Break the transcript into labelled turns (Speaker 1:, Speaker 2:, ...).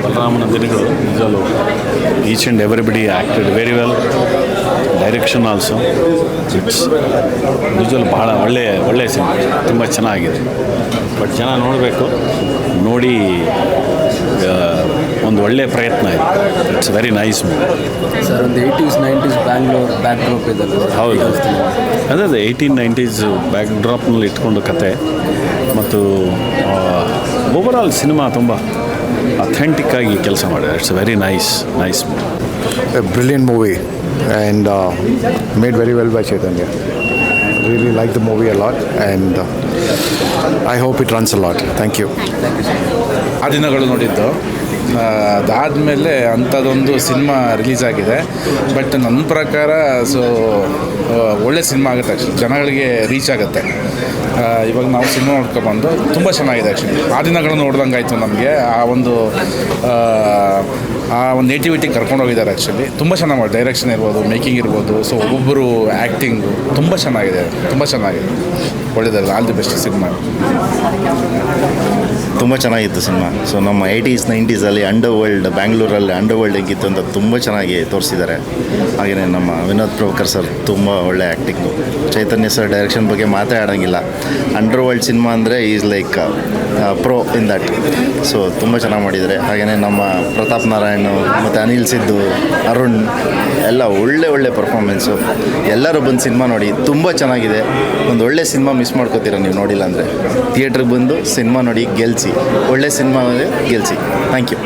Speaker 1: ಬಲರಾಮನ ದಿನಗಳು ನಿಜಲು each and everybody acted very well. Direction also it's ನಿಜಲು ಭಾಳ ಒಳ್ಳೆಯ ಸಿನಿಮಾ, ತುಂಬ ಚೆನ್ನಾಗಿದೆ. ಬಟ್ ಜನ ನೋಡಬೇಕು, ನೋಡಿ ಒಂದು ಒಳ್ಳೆಯ ಪ್ರಯತ್ನ ಇದೆ. It's very nice movie
Speaker 2: sir. ಒಂದು 80s 90s Bangalore back drop ಇದೆ.
Speaker 1: ಹೌದು, ಅದೇ 1890s ಬ್ಯಾಕ್ ಡ್ರಾಪ್ನಲ್ಲಿ ಇಟ್ಕೊಂಡು ಕತೆ ಮತ್ತು ಓವರಾಲ್ ಸಿನಿಮಾ ತುಂಬ ಅಥೆಂಟಿಕ್ ಆಗಿ ಕೆಲಸ ಮಾಡಿದೆ. It's very nice movie.
Speaker 3: A brilliant movie and made very well by Chaitanya. Really like the movie a lot and I hope it runs a lot. Thank you.
Speaker 4: ಆ ದಿನಗಳು ನೋಡಿದ್ದು, ಅದಾದಮೇಲೆ ಅಂಥದ್ದೊಂದು cinema release ಆಗಿದೆ. But ನನ್ನ ಪ್ರಕಾರ ಒಳ್ಳೆ cinema ಆಗುತ್ತೆ ಆ್ಯಕ್ಚುಲಿ, ಜನಗಳಿಗೆ ರೀಚ್ ಆಗುತ್ತೆ. ಇವಾಗ ನಾವು ಸಿನಿಮಾ ನೋಡ್ಕೊಬಂದು ತುಂಬ ಚೆನ್ನಾಗಿದೆ ಆ್ಯಕ್ಚುಲಿ. ಆ ದಿನಗಳನ್ನು ನೋಡ್ದಂಗೆ ಆಯಿತು ನಮಗೆ. ಆ ಒಂದು ನೇಟಿವಿಟಿ ಕರ್ಕೊಂಡೋಗಿದ್ದಾರೆ ಆ್ಯಕ್ಚುಲಿ. ತುಂಬ ಚೆನ್ನಾಗಿ ಮಾಡಿ, ಡೈರೆಕ್ಷನ್ ಇರ್ಬೋದು, ಮೇಕಿಂಗ್ ಇರ್ಬೋದು, ಒಬ್ಬೊಬ್ಬರು ಆ್ಯಕ್ಟಿಂಗು ತುಂಬ ಚೆನ್ನಾಗಿದೆ. ಒಳ್ಳೆಯದಲ್ಲ. All the best cinema.
Speaker 5: ತುಂಬ ಚೆನ್ನಾಗಿತ್ತು ಸಿನಿಮಾ. ನಮ್ಮ 80s 90s ಬ್ಯಾಂಗ್ಳೂರಲ್ಲಿ ಅಂಡರ್ ವರ್ಲ್ಡ್ ಹೆಂಗಿತ್ತು ಅಂತ ತುಂಬ ಚೆನ್ನಾಗಿ ತೋರಿಸಿದ್ದಾರೆ. ಹಾಗೆಯೇ ನಮ್ಮ ವಿನೋದ್ ಪ್ರಭಾಕರ್ ಸರ್ ತುಂಬ ಒಳ್ಳೆ ಆ್ಯಕ್ಟಿಂಗು. ಚೈತನ್ಯ ಸರ್ ಡೈರೆಕ್ಷನ್ ಬಗ್ಗೆ ಮಾತಾಡೋಂಗಿಲ್ಲ. ಅಂಡರ್ ವರ್ಲ್ಡ್ ಸಿನಿಮಾ ಅಂದರೆ is like pro in that. ತುಂಬ ಚೆನ್ನಾಗಿ ಮಾಡಿದ್ದಾರೆ. ಹಾಗೆಯೇ ನಮ್ಮ ಪ್ರತಾಪ್ ನಾರಾಯಣ್ ಮತ್ತು ಅನಿಲ್ ಸಿದ್ದು, ಅರುಣ್ ಎಲ್ಲ ಒಳ್ಳೆ ಪರ್ಫಾರ್ಮೆನ್ಸು. ಎಲ್ಲರೂ ಬಂದು ಸಿನಿಮಾ ನೋಡಿ, ತುಂಬ ಚೆನ್ನಾಗಿದೆ. ಒಂದು ಒಳ್ಳೆ ಸಿನಿಮಾ ಮಿಸ್ ಮಾಡ್ಕೋತೀರ ನೀವು ನೋಡಿಲ್ಲ ಅಂದರೆ. ಥಿಯೇಟ್ರಿಗೆ ಬಂದು ಸಿನಿಮಾ ನೋಡಿ ಗೆಲ್ಲಿಸಿ, ಒಳ್ಳೆ ಸಿನಿಮಾ ಗೆಲ್ಲಿಸಿ. Thank you.